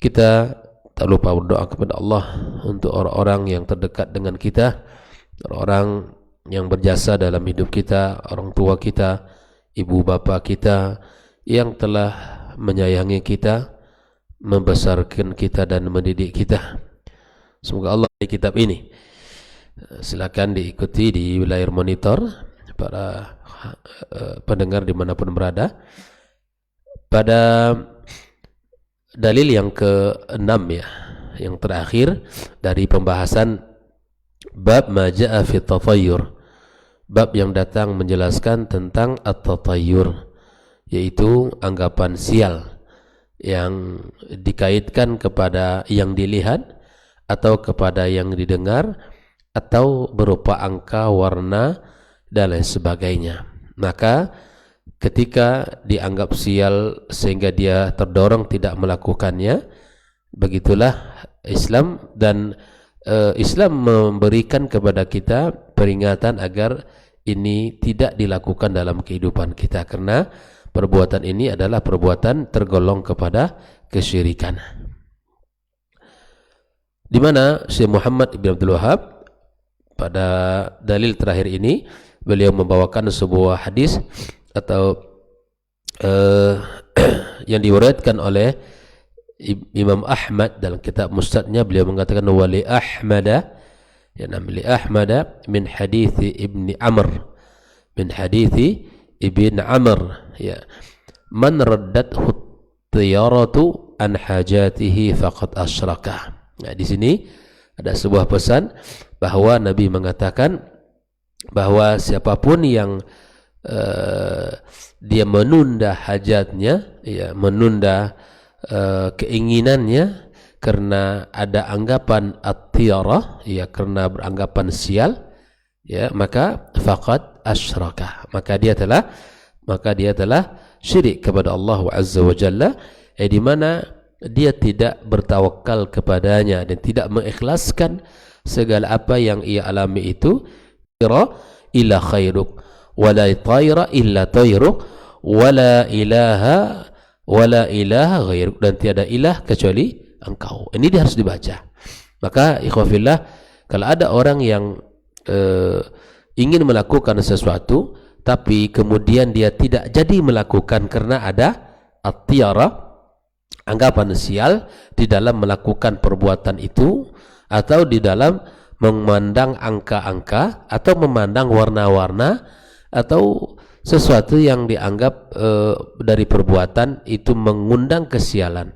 kita tak lupa berdoa kepada Allah untuk orang-orang yang terdekat dengan kita, orang yang berjasa dalam hidup kita, orang tua kita, ibu bapa kita yang telah menyayangi kita, membesarkan kita dan mendidik kita. Semoga Allah di kitab ini, silakan diikuti di layar monitor para pendengar dimanapun berada. Pada dalil yang ke-6 ya, yang terakhir dari pembahasan bab ma jaa fi tatayyur, bab yang datang menjelaskan tentang at-tatayyur, yaitu anggapan sial yang dikaitkan kepada yang dilihat atau kepada yang didengar atau berupa angka, warna dan lain sebagainya. Maka ketika dianggap sial sehingga dia terdorong tidak melakukannya, begitulah Islam. Dan Islam memberikan kepada kita peringatan agar ini tidak dilakukan dalam kehidupan kita, karena perbuatan ini adalah perbuatan tergolong kepada kesyirikan. Di mana Syekh Muhammad Ibn Abdul Wahab pada dalil terakhir ini beliau membawakan sebuah hadis atau yang diriwayatkan oleh Imam Ahmad dalam kitab Musnadnya. Beliau mengatakan wali Ahmada, ya namli Ahmada min hadithi Ibni Amr, min hadithi Ibn Amr, ya, man raddathu tiyaratu an hajatihi faqad asyraka. Nah, di sini ada sebuah pesan bahwa Nabi mengatakan bahwa siapapun yang dia menunda hajatnya, ya, menunda keinginannya karena ada anggapan at-tiyarah, ya, karena beranggapan sial, ya, maka faqad asyraka, maka dia telah syirik kepada Allah Azza wa Jalla, di mana dia tidak bertawakal kepadanya dan tidak mengikhlaskan segala apa yang ia alami itu. Ila khairuk wala tayra illa tayruk wala ilaha ghairuk, dan tiada ilah kecuali engkau. Ini dia harus dibaca. Maka ikhwafillah, kalau ada orang yang ingin melakukan sesuatu tapi kemudian dia tidak jadi melakukan karena ada at-tiyara, anggapan sial di dalam melakukan perbuatan itu, atau di dalam memandang angka-angka atau memandang warna-warna atau sesuatu yang dianggap dari perbuatan itu mengundang kesialan.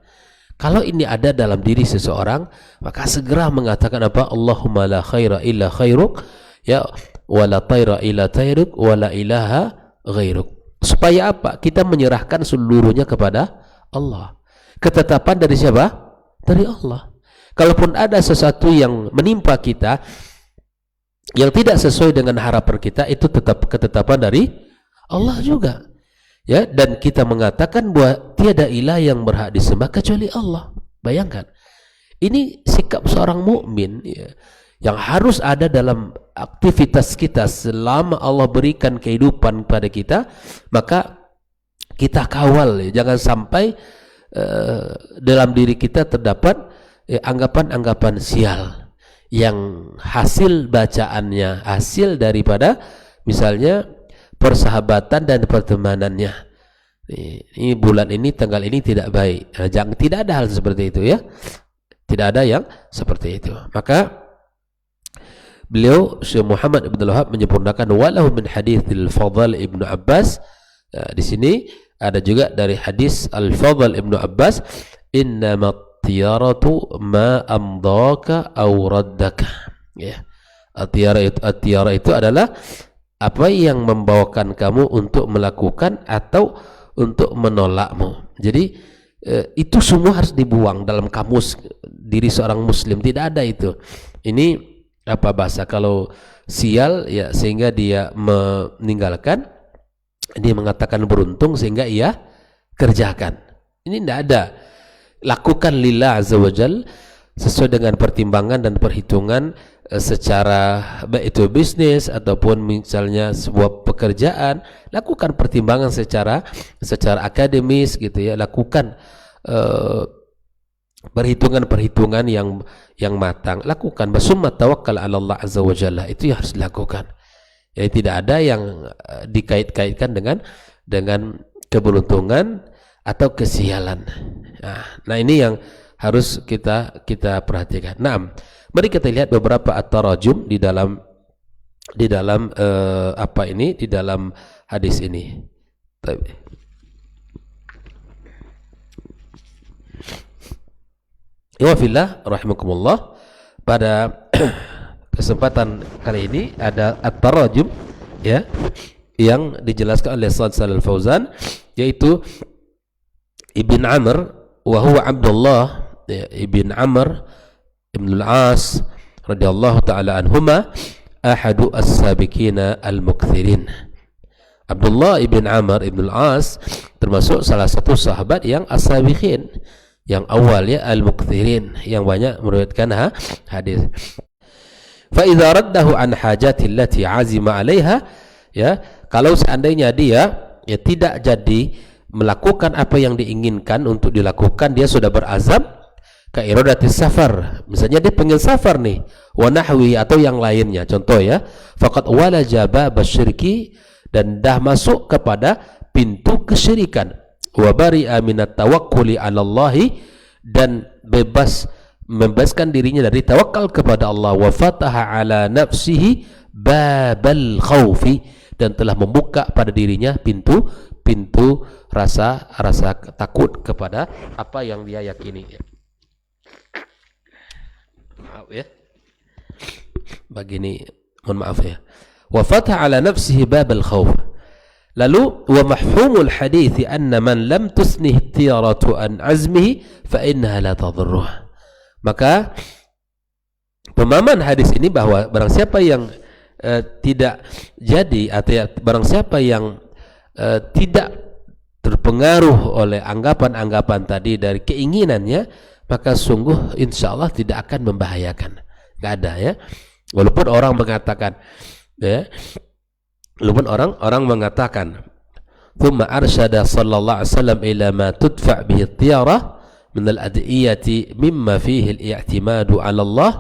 Kalau ini ada dalam diri seseorang, maka segera mengatakan apa? Allahumma la khaira illa khairuk, ya, wala tayra illa tayruk wala ilaha ghairuk. Supaya apa? Kita menyerahkan seluruhnya kepada Allah. Ketetapan dari siapa? Dari Allah. Kalaupun ada sesuatu yang menimpa kita yang tidak sesuai dengan harapan kita, itu tetap ketetapan dari Allah juga, ya. Dan kita mengatakan bahwa tiada ilah yang berhak disembah kecuali Allah. Bayangkan, ini sikap seorang mukmin, ya, yang harus ada dalam aktivitas kita selama Allah berikan kehidupan kepada kita. Maka kita kawal, ya, jangan sampai dalam diri kita terdapat anggapan-anggapan sial yang hasil bacaannya, hasil daripada misalnya persahabatan dan pertemanannya. Ini bulan ini, tanggal ini tidak baik. Nah, jangan, tidak ada hal seperti itu, ya. Tidak ada yang seperti itu. Maka beliau Syekh Muhammad Ibn Wahab menyempurnakan walahu min haditsil Fadl Ibnu Abbas. Nah, di sini ada juga dari hadis Al-Fadl Ibnu Abbas, innamat tiyaratu ma amdaka aw raddaka, ya. At-tiyara itu adalah apa yang membawakan kamu untuk melakukan atau untuk menolakmu. Jadi itu semua harus dibuang dalam kamus diri seorang muslim. Tidak ada itu. Ini apa bahasa kalau sial, ya, sehingga dia meninggalkan, dia mengatakan beruntung sehingga ia kerjakan. Ini tidak ada. Lakukan lillah azza wajal sesuai dengan pertimbangan dan perhitungan secara baik itu bisnis ataupun misalnya sebuah pekerjaan. Lakukan pertimbangan secara akademis, gitu, ya. Lakukan perhitungan-perhitungan yang matang, lakukan. Summa tawakkal 'ala Allah azza wa jalla, itu yang harus dilakukan. Jadi tidak ada yang dikait-kaitkan dengan keberuntungan atau kesialan. Nah ini yang harus kita perhatikan. Nah, mari kita lihat beberapa at-tarajum di dalam di dalam hadis ini. Ya fillah rahimakumullah, pada kesempatan kali ini ada at-tarajum ya yang dijelaskan oleh Shalih Al-Fauzan, yaitu Ibn Amr wa huwa Abdullah Ibn Amr Ibn Al-As radhiyallahu taala anhuma ahadu as-sabiqina al-mukthirin. Abdullah Ibn Amr Ibn Al-As termasuk salah satu sahabat yang as-sabiqin, yang awal ya, al-mukthirin, yang banyak meriwayatkan hadis. Fa idza raddahu an hajati allati azima 'alaiha, ya, kalau seandainya dia tidak jadi melakukan apa yang diinginkan untuk dilakukan, dia sudah berazam ka iradatis safar, misalnya dia pengen safar nih, wa nahwi atau yang lainnya, contoh ya, faqad walaja basyirki, dan dah masuk kepada pintu kesyirikan, wa bari'a minat tawakkuli 'ala Allah, dan membebaskan dirinya dari tawakal kepada Allah, wa fataha 'ala nafsihi babal khaufi, dan telah membuka pada dirinya pintu rasa takut kepada apa yang dia yakini. Maaf ya, begini, mohon maaf ya. Wa fataha 'ala nafsihi babal khauf. Lalu wa mafhumul hadits anna man lam tusnih tiyaratu an azmihi fa innaha la tadurruh. Maka pemahaman hadis ini bahwa barang siapa yang tidak jadi, atau barang siapa yang tidak terpengaruh oleh anggapan-anggapan tadi dari keinginannya, maka sungguh insya Allah tidak akan membahayakan. Nggak ada ya. Walaupun orang mengatakan ya, walaupun orang mengatakan, thumma arsyada sallallahu alaihi wasallam ila ma tudfa' bihi at-tiyarah min al-ad'iyati mimma fihi al-i'timadu 'ala Allah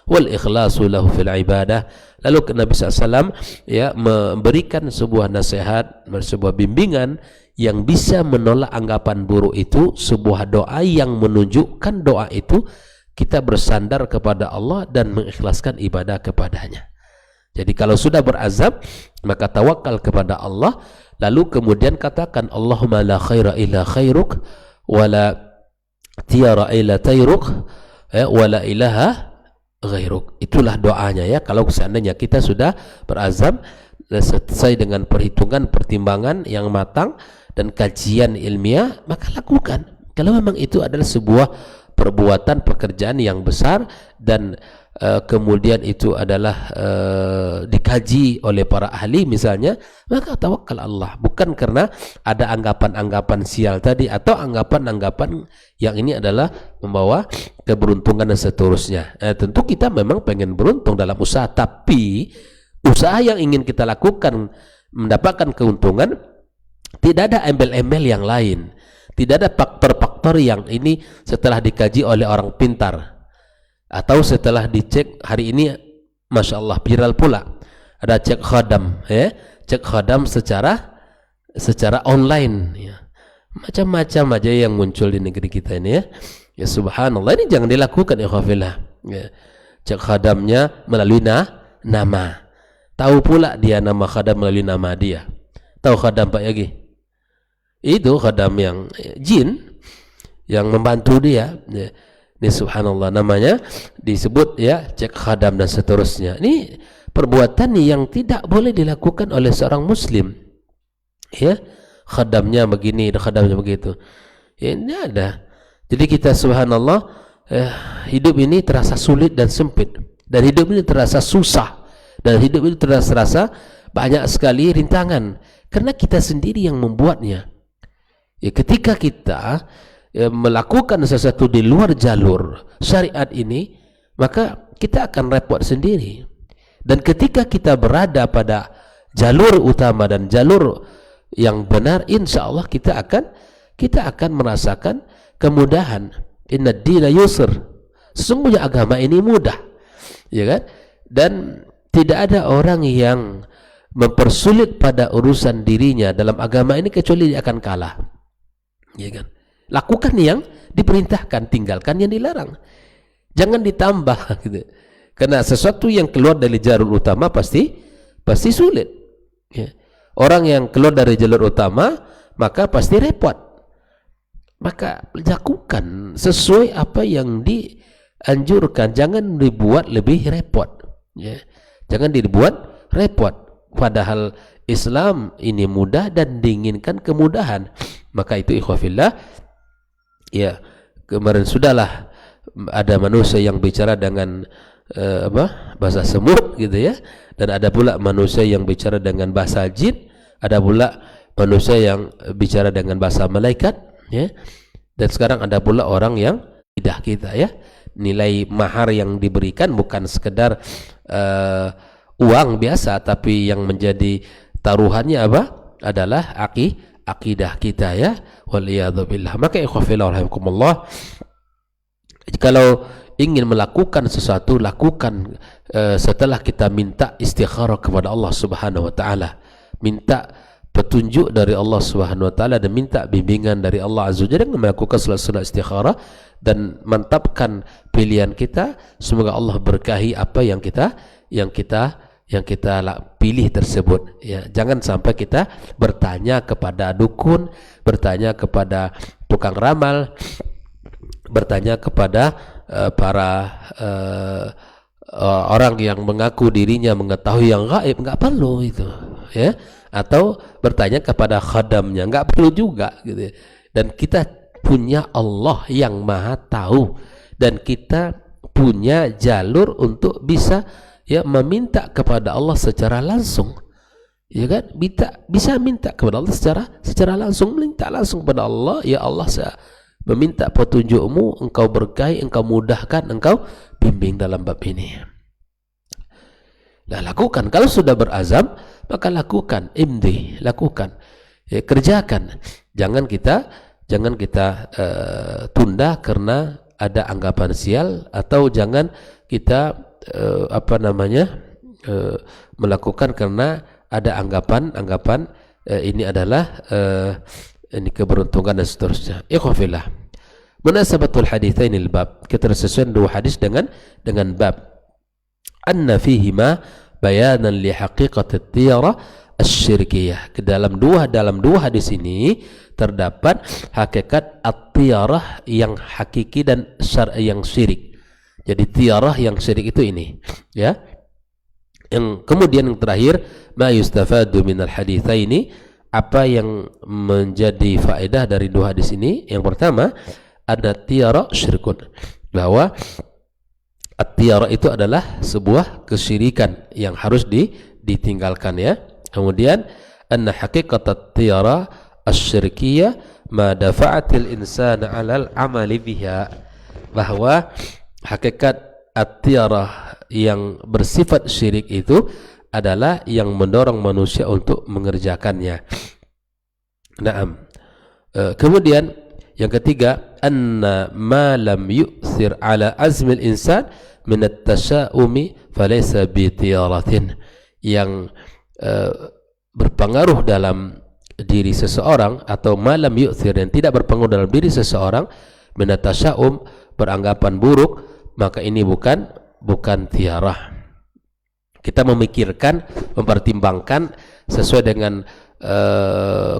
wal ikhlasu lahu fil ibadah. Lalu Nabi SAW ya memberikan sebuah nasihat, sebuah bimbingan yang bisa menolak anggapan buruk itu, sebuah doa yang menunjukkan doa itu kita bersandar kepada Allah dan mengikhlaskan ibadah kepadanya. Jadi kalau sudah berazam, maka tawakal kepada Allah, lalu kemudian katakan Allahumma la khaira illa khairuk wa la tiyara illa tayruk wa la ilaha ghairuk. Itulah doanya ya, kalau seandainya kita sudah berazam sesuai dengan perhitungan, pertimbangan yang matang dan kajian ilmiah, maka lakukan. Kalau memang itu adalah sebuah perbuatan, pekerjaan yang besar, dan kemudian itu adalah dikaji oleh para ahli misalnya, maka tawakal Allah, bukan karena ada anggapan-anggapan sial tadi atau anggapan-anggapan yang ini adalah membawa keberuntungan dan seterusnya. Tentu kita memang pengen beruntung dalam usaha, tapi usaha yang ingin kita lakukan mendapatkan keuntungan, tidak ada embel-embel yang lain, tidak ada faktor-faktor yang ini setelah dikaji oleh orang pintar, atau setelah dicek. Hari ini Masya Allah viral pula, ada cek khadam ya, cek khadam secara online ya. Macam-macam aja yang muncul di negeri kita ini ya. Ya subhanallah, ini jangan dilakukan ya khafillah ya. Cek khadamnya melalui nama, tahu pula dia nama khadam melalui nama dia. Tahu khadam Pak Yagi? Itu khadam yang jin yang membantu dia ya. Ini subhanallah, namanya disebut ya, cek khadam dan seterusnya. Ini perbuatan yang tidak boleh dilakukan oleh seorang muslim ya. Khadamnya begini, khadamnya begitu ya, ini ada. Jadi kita subhanallah hidup ini terasa sulit dan sempit, dan hidup ini terasa susah, dan hidup ini terasa banyak sekali rintangan karena kita sendiri yang membuatnya ya. Ketika kita melakukan sesuatu di luar jalur syariat ini, maka kita akan repot sendiri. Dan ketika kita berada pada jalur utama dan jalur yang benar, insya Allah kita akan merasakan kemudahan. Inna dina yusr. Sesungguhnya agama ini mudah. Ya kan? Dan tidak ada orang yang mempersulit pada urusan dirinya dalam agama ini kecuali dia akan kalah. Ya kan? Lakukan yang diperintahkan, tinggalkan yang dilarang. Jangan ditambah gitu. Karena sesuatu yang keluar dari jalur utama pasti sulit. Ya. Orang yang keluar dari jalur utama maka pasti repot. Maka lakukan sesuai apa yang dianjurkan, jangan dibuat lebih repot. Ya. Jangan dibuat repot. Padahal Islam ini mudah dan diinginkan kemudahan. Maka itu ikhwafillah, ya kemarin sudahlah ada manusia yang bicara dengan bahasa semut gitu ya, dan ada pula manusia yang bicara dengan bahasa jin, ada pula manusia yang bicara dengan bahasa malaikat ya, dan sekarang ada pula orang yang lidah kita ya. Nilai mahar yang diberikan bukan sekedar uang biasa, tapi yang menjadi taruhannya apa adalah akidah kita ya, waliyadzubillah. Maka ikhwafillah rahimakumullah, kalau ingin melakukan sesuatu, lakukan setelah kita minta istikharah kepada Allah Subhanahu wa taala, minta petunjuk dari Allah Subhanahu wa taala dan minta bimbingan dari Allah Azza wa Jalla dengan melakukan salat istikharah dan mantapkan pilihan kita. Semoga Allah berkahi apa yang kita pilih tersebut ya. Jangan sampai kita bertanya kepada dukun, bertanya kepada tukang ramal, bertanya kepada para orang yang mengaku dirinya mengetahui yang gaib. Nggak perlu itu ya. Atau bertanya kepada khadamnya, nggak perlu juga gitu. Dan kita punya Allah yang maha tahu, dan kita punya jalur untuk bisa ya meminta kepada Allah secara langsung, ya kan? Bisa minta kepada Allah secara langsung, minta langsung kepada Allah, ya Allah, saya meminta petunjukmu, engkau berkahi, engkau mudahkan, engkau bimbing dalam bab ini. Nah, lakukan. Kalau sudah berazam, maka lakukan, lakukan, ya, kerjakan. Jangan kita tunda karena ada anggapan sial, atau jangan kita melakukan karena ada anggapan ini adalah ini keberuntungan dan seterusnya. Ikhwafillah, munasabatul haditsain al-bab, ketersesuaian dua hadis dengan bab. Anna fihima bayanan li haqiqat at-tiyarah asy-syirkiyah. Dalam dua hadis ini terdapat hakikat at-tiyarah yang hakiki dan yang syirik. Jadi tiarah yang syirik itu ini ya. Yang kemudian yang terakhir, ma yustafadu minal haditsaini, apa yang menjadi faedah dari dua hadis ini. Yang pertama, ada tiara syirkun, bahwa at-tiara itu adalah sebuah kesyirikan yang harus ditinggalkan ya. Kemudian anna haqiqat at-tiara asy-syirkiyah ma dafa'atil insana 'alal 'amali biha, bahwa hakikat at-tiarah yang bersifat syirik itu adalah yang mendorong manusia untuk mengerjakannya. Naam. Kemudian yang ketiga, anna ma lam yu'thir ala azmil insan min at-tasa'umi falaysa bi tiyaratin, yang berpengaruh dalam diri seseorang, atau ma lam yu'thir, yang tidak berpengaruh dalam diri seseorang, min at-tasa'um, beranggapan buruk, maka ini bukan tiarah. Kita memikirkan, mempertimbangkan sesuai dengan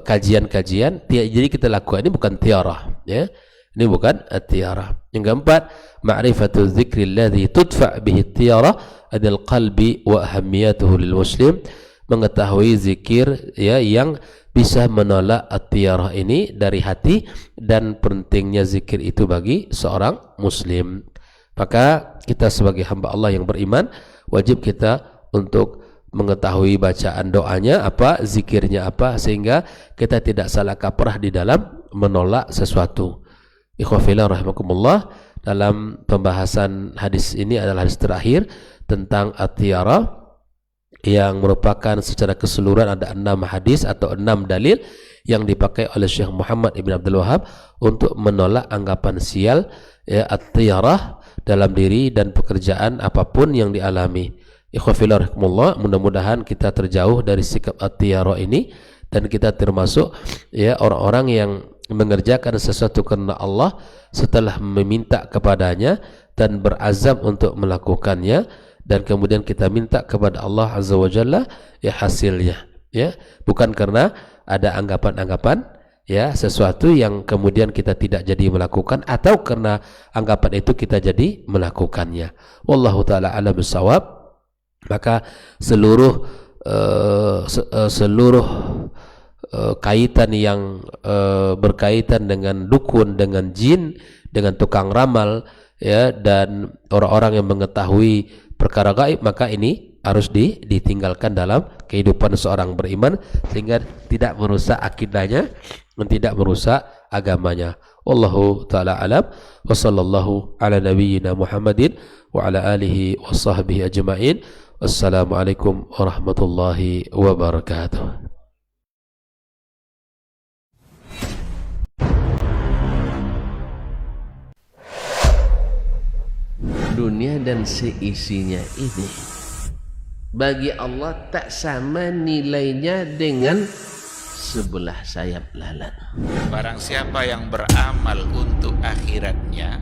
kajian-kajian, jadi kita lakukan, ini bukan tiarah ya. Ini bukan tiarah. Yang keempat, ma'rifatu dzikri alladhi tudfa' bihi tiarah adil qalbi wa ahamiyatuhu lil muslim, mengetahui zikir ya yang bisa menolak at-tiarah ini dari hati, dan pentingnya zikir itu bagi seorang muslim. Maka kita sebagai hamba Allah yang beriman, wajib kita untuk mengetahui bacaan doanya apa, zikirnya apa, sehingga kita tidak salah kaprah di dalam menolak sesuatu. Ikhwafillah rahimakumullah, dalam pembahasan hadis ini adalah hadis terakhir tentang at-tiarah, yang merupakan secara keseluruhan ada 6 hadis atau 6 dalil yang dipakai oleh Syekh Muhammad Ibn Abdul Wahab untuk menolak anggapan sial, ya, at-tiyarah dalam diri dan pekerjaan apapun yang dialami. Ikhwafillah rahimahullah, mudah-mudahan kita terjauh dari sikap at-tiyarah ini dan kita termasuk, ya, orang-orang yang mengerjakan sesuatu karena Allah setelah meminta kepadanya dan berazam untuk melakukannya, dan kemudian kita minta kepada Allah Azza wa Jalla, ya, hasilnya, ya, bukan karena ada anggapan-anggapan, ya, sesuatu yang kemudian kita tidak jadi melakukan atau karena anggapan itu kita jadi melakukannya. Wallahu taala a'lam bissawab. Maka seluruh kaitan yang berkaitan dengan dukun, dengan jin, dengan tukang ramal, ya, dan orang-orang yang mengetahui perkara gaib, maka ini harus ditinggalkan dalam kehidupan seorang beriman sehingga tidak merusak akidahnya dan tidak merusak agamanya. Wallahu taala alam, wa sallallahu ala nabiyyina Muhammadin wa ala alihi wa sahbihi ajma'in. Wassalamualaikum warahmatullahi wabarakatuh. Dunia dan seisinya ini bagi Allah tak sama nilainya dengan sebelah sayap lalat. Barang siapa yang beramal untuk akhiratnya,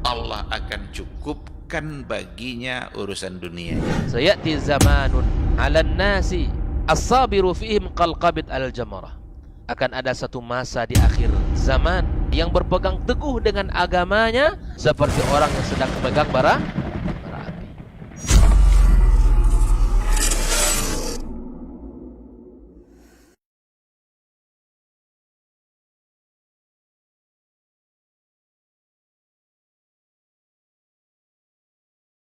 Allah akan cukupkan baginya urusan dunia. Sayati zamanun 'alan nasi as-sabiru fihim qalqabit al-jamarah. Akan ada satu masa di akhir zaman yang berpegang teguh dengan agamanya seperti orang yang sedang memegang bara